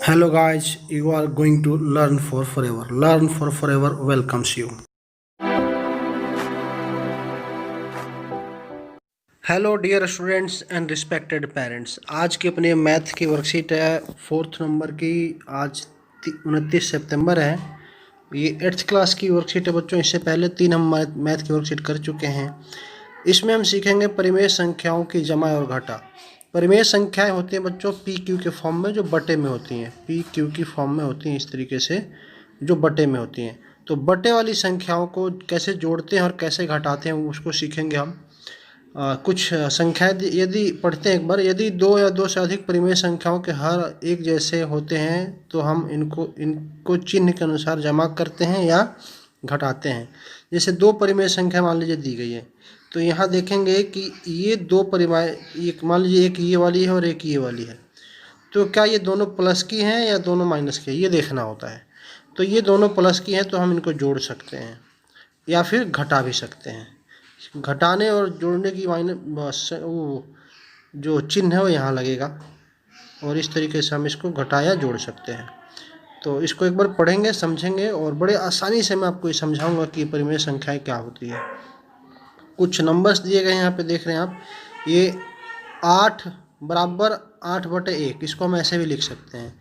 Hello guys, you are going to learn for forever. Learn for forever welcomes you. Hello dear students and respected parents. आज की अपनी math की worksheet है 4th number की। आज 29 सितंबर है। ये 8th क्लास की वर्कशीट है बच्चों। इससे पहले 3 हम मैथ की वर्कशीट कर चुके हैं। इसमें हम सीखेंगे परिमेय संख्याओं की जमा और घटा। परिमेय संख्याएं होती हैं बच्चों पी क्यू के फॉर्म में, जो बटे में होती हैं। पी क्यू की फॉर्म में होती हैं इस तरीके से, जो बटे में होती हैं। तो बटे वाली संख्याओं को कैसे जोड़ते हैं और कैसे घटाते हैं उसको सीखेंगे हम। कुछ संख्याएं यदि पढ़ते हैं एक बार, यदि दो या दो से अधिक परिमेय संख्याओं के हर एक जैसे होते हैं तो हम इनको चिन्ह के अनुसार जमा करते हैं या घटाते हैं। जैसे दो परिमेय संख्या मान लीजिए दी गई है, तो यहाँ देखेंगे कि ये दो परिमेय, एक मान लीजिए एक ये वाली है और एक ये वाली है, तो क्या ये दोनों प्लस की हैं या दोनों माइनस की है, ये देखना होता है। तो ये दोनों प्लस की हैं तो हम इनको जोड़ सकते हैं या फिर घटा भी सकते हैं। घटाने और जोड़ने की वो जो चिन्ह है वो यहाँ लगेगा और इस तरीके से हम इसको घटा या जोड़ सकते हैं। तो इसको एक बार पढ़ेंगे, समझेंगे और बड़े आसानी से मैं आपको ये समझाऊंगा कि परिमेय संख्याएं क्या होती है। कुछ नंबर्स दिए गए हैं यहाँ पे, देख रहे हैं आप। ये 8 बराबर 8/1, इसको हम ऐसे भी लिख सकते हैं।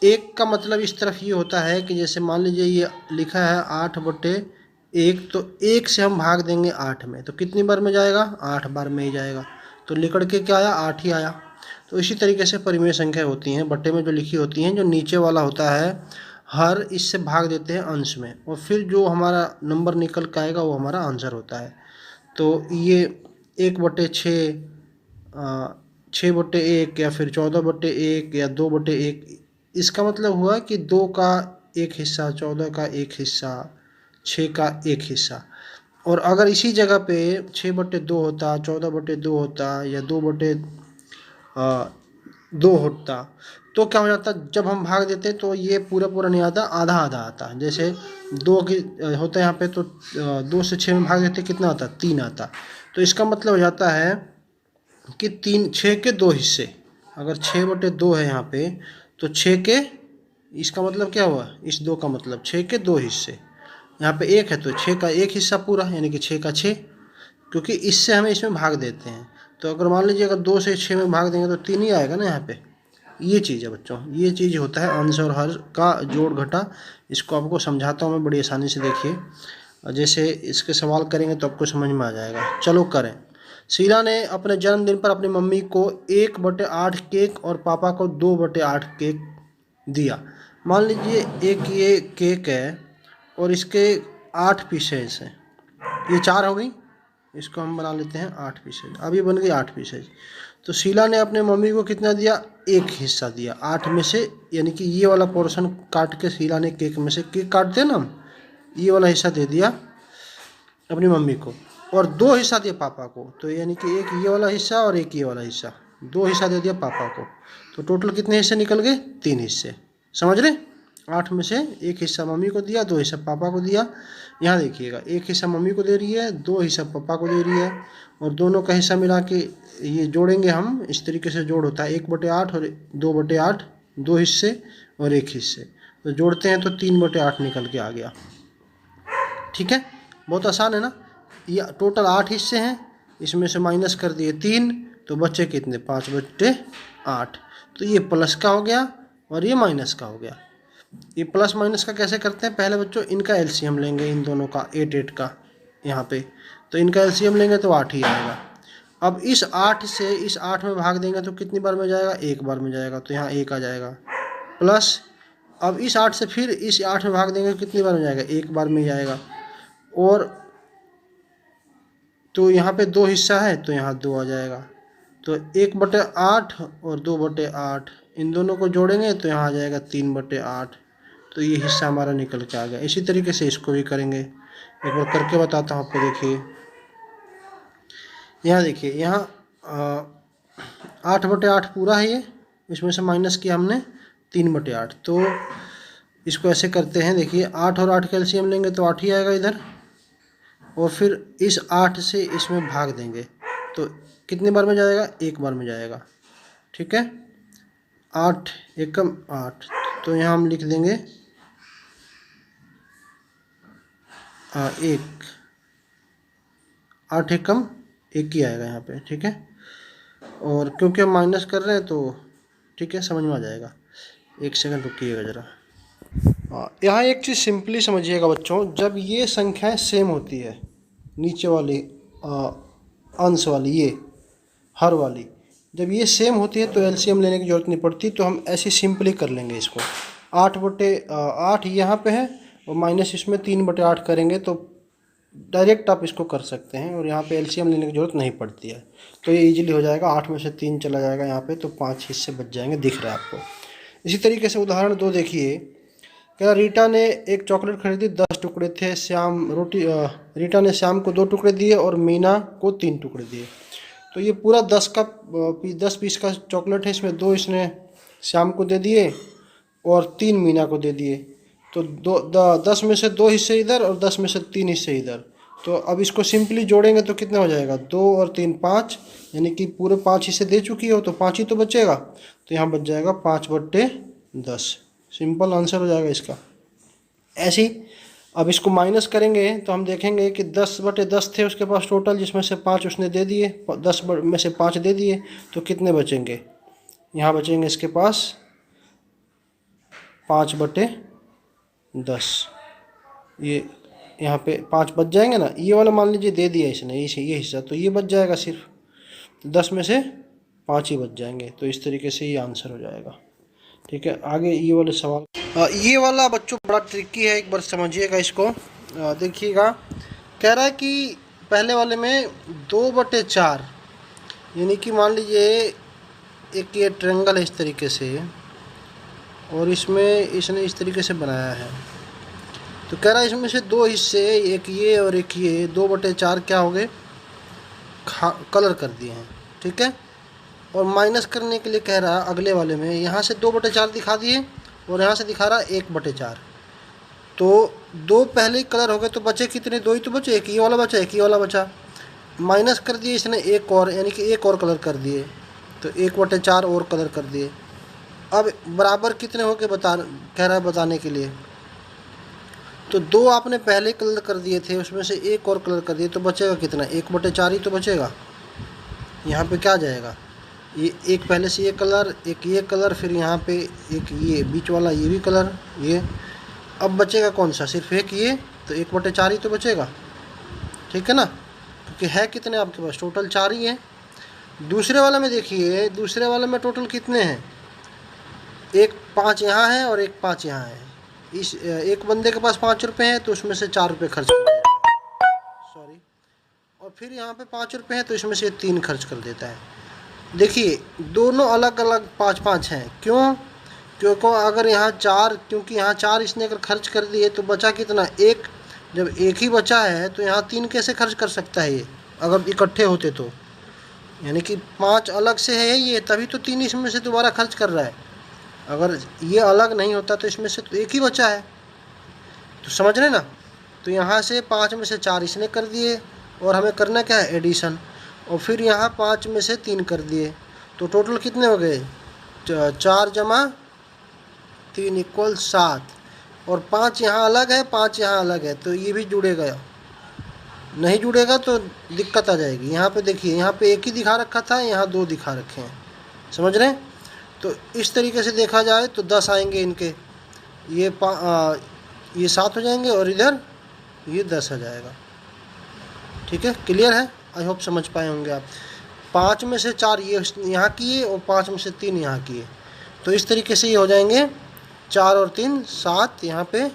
एक का मतलब इस तरफ ये होता है कि जैसे मान लीजिए ये लिखा है 8/1, तो एक से हम भाग देंगे 8 में, तो कितनी बार में जाएगा? 8 बार में ही जाएगा। तो लिखड़ के क्या आया? 8 ही आया। तो इसी तरीके से परिमेय संख्या होती हैं, बट्टे में जो लिखी होती हैं। जो नीचे वाला होता है हर इससे भाग देते हैं अंश में, और फिर जो हमारा नंबर निकल के आएगा वो हमारा आंसर होता है। तो ये 1/6, 6/1 या फिर 14/1 या 2/1, इसका मतलब हुआ कि 2 का एक हिस्सा, 14 का एक हिस्सा, 6 का एक हिस्सा। और अगर इसी जगह पे 6/2 होता, 14/2 होता या 2/2 होता, तो क्या हो जाता? जब हम भाग देते तो ये पूरा पूरा नहीं आता, आधा आधा आता। जैसे 2 की होता है यहाँ पे, तो 2 से 6 में भाग देते कितना आता? 3 आता। तो इसका मतलब हो जाता है कि 6 के 2 हिस्से। अगर 6/2 है यहाँ पे, तो 6 के, इसका मतलब क्या हुआ? इस 2 का मतलब 6 के 2 हिस्से। यहाँ पे 1 है तो 6 का एक हिस्सा पूरा, यानी कि 6 का 6, क्योंकि इससे हमें इसमें भाग देते हैं। तो अगर मान लीजिए अगर 2 से 6 में भाग देंगे तो 3 ही आएगा ना यहाँ पे। ये चीज़ है बच्चों, ये चीज़ होता है अंश और हर का जोड़ घटा। इसको आपको समझाता हूँ मैं बड़ी आसानी से, देखिए। जैसे इसके सवाल करेंगे तो आपको समझ में आ जाएगा। चलो करें। शीला ने अपने जन्मदिन पर अपनी मम्मी को 1/8 केक और पापा को 2/8 केक दिया। मान लीजिए एक ये केक है और इसके 8 पीसेस हैं, ये 4 हो गई। इसको हम बना लेते हैं 8 पीसेज। अब ये बन गई 8 पीसेज। तो शीला ने अपने मम्मी को कितना दिया? एक हिस्सा दिया 8 में से, यानी कि ये वाला पोर्शन काट के शीला ने केक में से, केक काटते हैं ना हम, ये वाला हिस्सा दे दिया अपनी मम्मी को, और 2 हिस्सा दिया पापा को। तो यानी कि एक ये वाला हिस्सा और एक ये वाला हिस्सा, 2 हिस्सा दे दिया पापा को। तो टोटल कितने हिस्से निकल गए? 3 हिस्से। समझ रहे? 8 में से एक हिस्सा मम्मी को दिया, 2 हिस्सा पापा को दिया। यहाँ देखिएगा, एक हिस्सा मम्मी को दे रही है, 2 हिस्सा पापा को दे रही है, और दोनों का हिस्सा मिला के ये जोड़ेंगे हम। इस तरीके से जोड़ होता है 1/8 और 2/8, 2 हिस्से और एक हिस्से। तो जोड़ते हैं तो 3/8 निकल के आ गया। ठीक है, बहुत आसान है ना। ये टोटल 8 हिस्से हैं, इसमें से माइनस कर दिए 3, तो बच्चे कितने? 5/8। तो ये प्लस का हो गया और ये माइनस का हो गया। ये प्लस माइनस का कैसे करते हैं? पहले बच्चों इनका एलसीएम लेंगे, इन दोनों का 8 का यहाँ पे। तो इनका एलसीएम लेंगे तो 8 ही आएगा। अब इस 8 से इस 8 में भाग देंगे तो कितनी बार में जाएगा? 1 बार में जाएगा, तो यहाँ 1 आ जाएगा। प्लस अब इस 8 से फिर इस 8 में भाग देंगे तो कितनी बार में जाएगा? 1 बार में जाएगा। और तो यहाँ पे 2 हिस्सा है तो यहाँ 2 आ जाएगा। तो 1/8 और 2/8, इन दोनों को जोड़ेंगे तो यहाँ आ जाएगा 3/8। तो ये हिस्सा हमारा निकल के आ गया। इसी तरीके से इसको भी करेंगे, एक बार करके बताता हूँ आपको। देखिए यहाँ, देखिए यहाँ 8/8 पूरा है ये, इसमें से माइनस किया हमने 3/8। तो इसको ऐसे करते हैं, देखिए 8 और 8 का एलसीएम लेंगे तो 8 ही आएगा इधर, और फिर इस 8 से इसमें भाग देंगे तो कितनी बार में जाएगा? 1 बार में जाएगा। ठीक है, 8 एकम 8, तो यहाँ हम लिख देंगे 1, 8 एकम 1 ही आएगा यहाँ पे, ठीक है। और क्योंकि हम माइनस कर रहे हैं तो ठीक है, समझ में आ जाएगा। 1 सेकंड रुकिएगा ज़रा। यहाँ एक चीज़ सिंपली समझिएगा बच्चों, जब ये संख्याएं सेम होती है, नीचे वाली अंश वाली, ये हर वाली, जब ये सेम होती है तो एलसीएम लेने की ज़रूरत नहीं पड़ती। तो हम ऐसे सिंपली कर लेंगे इसको। 8 यहाँ पे है और माइनस इसमें 3/8 करेंगे तो डायरेक्ट आप इसको कर सकते हैं और यहाँ पे एलसीएम लेने की ज़रूरत नहीं पड़ती है। तो ये इजीली हो जाएगा। 8 में से 3 चला जाएगा यहाँ पे, तो 5 हिस्से बच जाएंगे, दिख रहा है आपको। इसी तरीके से उदाहरण 2 देखिए। क्या रीटा ने एक चॉकलेट खरीदी, 10 टुकड़े थे। रीटा ने श्याम को 2 टुकड़े दिए और मीना को 3 टुकड़े दिए। तो ये पूरा 10 पीस का चॉकलेट है, इसमें 2 इसने श्याम को दे दिए और 3 मीना को दे दिए। तो 10 में से 2 हिस्से इधर और 10 में से 3 हिस्से इधर। तो अब इसको सिंपली जोड़ेंगे तो कितना हो जाएगा, 2 और 3 5, यानी कि पूरे 5 हिस्से दे चुकी हो तो 5 ही तो बचेगा। तो यहाँ बच जाएगा 5/10। सिंपल आंसर हो जाएगा इसका। ऐसे ही अब इसको माइनस करेंगे तो हम देखेंगे कि 10/10 थे उसके पास टोटल, जिसमें से 5 उसने दे दिए, 10 में से 5 दे दिए, तो कितने बचेंगे, यहाँ बचेंगे इसके पास 5/10। ये यहाँ पे 5 बच जाएंगे ना। ये वाला मान लीजिए दे दिया इसने, ये हिस्सा, तो ये बच जाएगा सिर्फ, 10 में से 5 ही बच जाएंगे। तो इस तरीके से ये आंसर हो जाएगा, ठीक है। आगे ये वाले सवाल, ये वाला बच्चों बड़ा ट्रिकी है, एक बार समझिएगा इसको। देखिएगा, कह रहा है कि पहले वाले में 2/4, यानी कि मान लीजिए एक ये ट्रायंगल है इस तरीके से और इसमें इसने इस तरीके से बनाया है। तो कह रहा है इसमें से 2 हिस्से, एक ये और एक ये, 2/4 क्या हो गए, कलर कर दिए हैं, ठीक है। और माइनस करने के लिए कह रहा है अगले वाले में, यहाँ से 2/4 दिखा दिए और यहाँ से दिखा रहा है 1/4। तो 2 पहले ही कलर हो गए तो बचे कितने, 2 ही तो बचे, एक ये वाला बचा, एक ये वाला बचा। माइनस कर दिए इसने एक और, यानी कि एक और कलर कर दिए, तो 1/4 और कलर कर दिए। अब बराबर कितने हो गए कह रहा है बताने के लिए। तो 2 आपने पहले कलर कर दिए थे, उसमें से एक और कलर कर दिए, तो बचेगा कितना, 1/4 ही तो बचेगा। यहाँ पे क्या जाएगा, ये एक पहले से ये कलर, एक ये कलर, फिर यहाँ पे एक ये बीच वाला ये भी कलर, ये। अब बचेगा कौन सा, सिर्फ एक ये, तो 1/4 ही तो बचेगा, ठीक है ना, क्योंकि है कितने आपके पास, टोटल 4 ही है। दूसरे वाले में देखिए, दूसरे वाले में टोटल कितने हैं, एक 5 यहाँ है और एक 5 यहाँ है। इस एक बंदे के पास 5 रुपये हैं तो उसमें से 4 रुपये खर्च कर देता है, सॉरी, और फिर यहाँ पे 5 रुपये हैं तो इसमें से 3 खर्च कर देता है। देखिए दोनों अलग अलग 5-5 हैं, क्यों, क्योंकि अगर यहाँ 4, क्योंकि यहाँ 4 इसने अगर खर्च कर दिए तो बचा कितना, 1। जब 1 ही बचा है तो यहाँ 3 कैसे खर्च कर सकता है ये, अगर इकट्ठे होते तो, यानी कि 5 अलग से है ये, तभी तो 3 इसमें से दोबारा खर्च कर रहा है। अगर ये अलग नहीं होता तो इसमें से तो 1 ही बचा है, तो समझ रहे ना। तो यहाँ से 5 में से 4 इसने कर दिए और हमें करना क्या है, एडिशन, और फिर यहाँ 5 में से 3 कर दिए, तो टोटल कितने हो गए, 4 + 3 = 7। और 5 यहाँ अलग है, 5 यहाँ अलग है, तो ये भी जुड़ेगा, नहीं जुड़ेगा तो दिक्कत आ जाएगी। यहाँ पे देखिए, यहाँ पे 1 ही दिखा रखा था, यहाँ 2 दिखा रखे हैं, समझ रहे हैं। तो इस तरीके से देखा जाए तो 10 आएंगे इनके, ये 7 हो जाएंगे और इधर ये 10 आ जाएगा, ठीक है। क्लियर है, आई होप समझ पाए होंगे आप। 5 में से 4 ये यहाँ किए और 5 में से 3 यहाँ किए, तो इस तरीके से ये हो जाएंगे 4 और 3 7 यहाँ पे,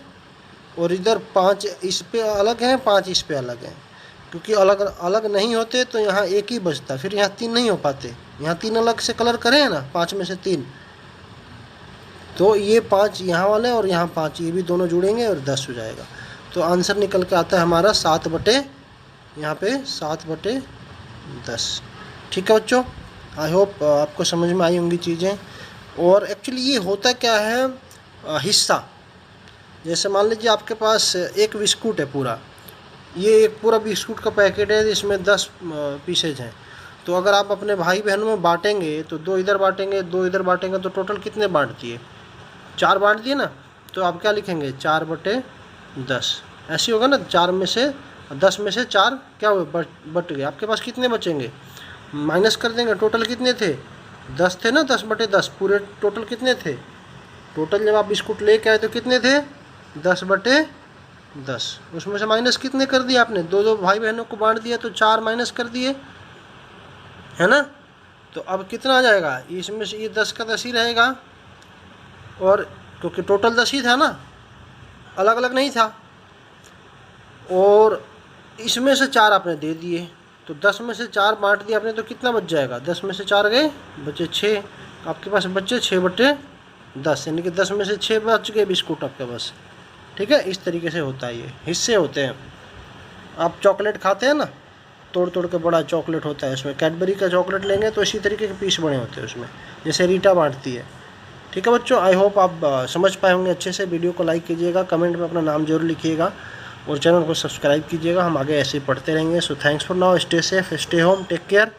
और इधर 5 इस पे अलग हैं, 5 इस पे अलग हैं, क्योंकि अलग अलग नहीं होते तो यहाँ 1 ही बचता, फिर यहाँ 3 नहीं हो पाते। यहाँ 3 अलग से कलर करें ना, 5 में से 3, तो ये 5 यहाँ वाले और यहाँ 5 ये भी दोनों जुड़ेंगे और 10 हो जाएगा। तो आंसर निकल के आता है हमारा 7/, यहाँ पे 7/10, ठीक है बच्चों। आई होप आपको समझ में आई होंगी चीज़ें। और एक्चुअली ये होता क्या है, हिस्सा, जैसे मान लीजिए आपके पास एक बिस्कुट है पूरा, ये एक पूरा बिस्कुट का पैकेट है, इसमें 10 पीसेज हैं, तो अगर आप अपने भाई बहनों में बांटेंगे तो 2 इधर बांटेंगे 2 इधर बांटेंगे तो टोटल कितने बांट दिए? 4 बांट दिए ना। तो आप क्या लिखेंगे? 4/10 ऐसे होगा ना। 4 में से 10 में से 4 क्या हुए? बट गए। आपके पास कितने बचेंगे? माइनस कर देंगे। टोटल कितने थे? 10 थे ना। 10/10 पूरे टोटल कितने थे? टोटल जब आप बिस्कुट लेके आए तो कितने थे? 10/10। उसमें से माइनस कितने कर दिए आपने? 2 भाई बहनों को बांट दिया तो 4 माइनस कर दिए, है ना। तो अब कितना आ जाएगा? इसमें से ये 10 का 10 ही रहेगा, और क्योंकि टोटल 10 ही था ना, अलग अलग नहीं था। और इसमें से 4 आपने दे दिए, तो 10 में से 4 बांट दिया आपने तो कितना बच जाएगा? 10 में से 4 गए, बचे 6। आपके पास बचे 6/10, यानी कि 10 में से 6 बच गए बिस्कुट आपके पास। ठीक है, इस तरीके से होता है। ये हिस्से होते हैं। आप चॉकलेट खाते हैं ना, तोड़ तोड़ के बड़ा चॉकलेट होता है, उसमें कैडबरी का चॉकलेट लेंगे तो इसी तरीके के पीस बने होते हैं उसमें, जैसे रीटा बांटती है। ठीक है बच्चों, आई होप आप समझ पाए होंगे अच्छे से। वीडियो को लाइक कीजिएगा, कमेंट में अपना नाम जरूर लिखिएगा, और चैनल को सब्सक्राइब कीजिएगा। हम आगे ऐसे ही पढ़ते रहेंगे। So thanks for now, stay safe, stay home, take care.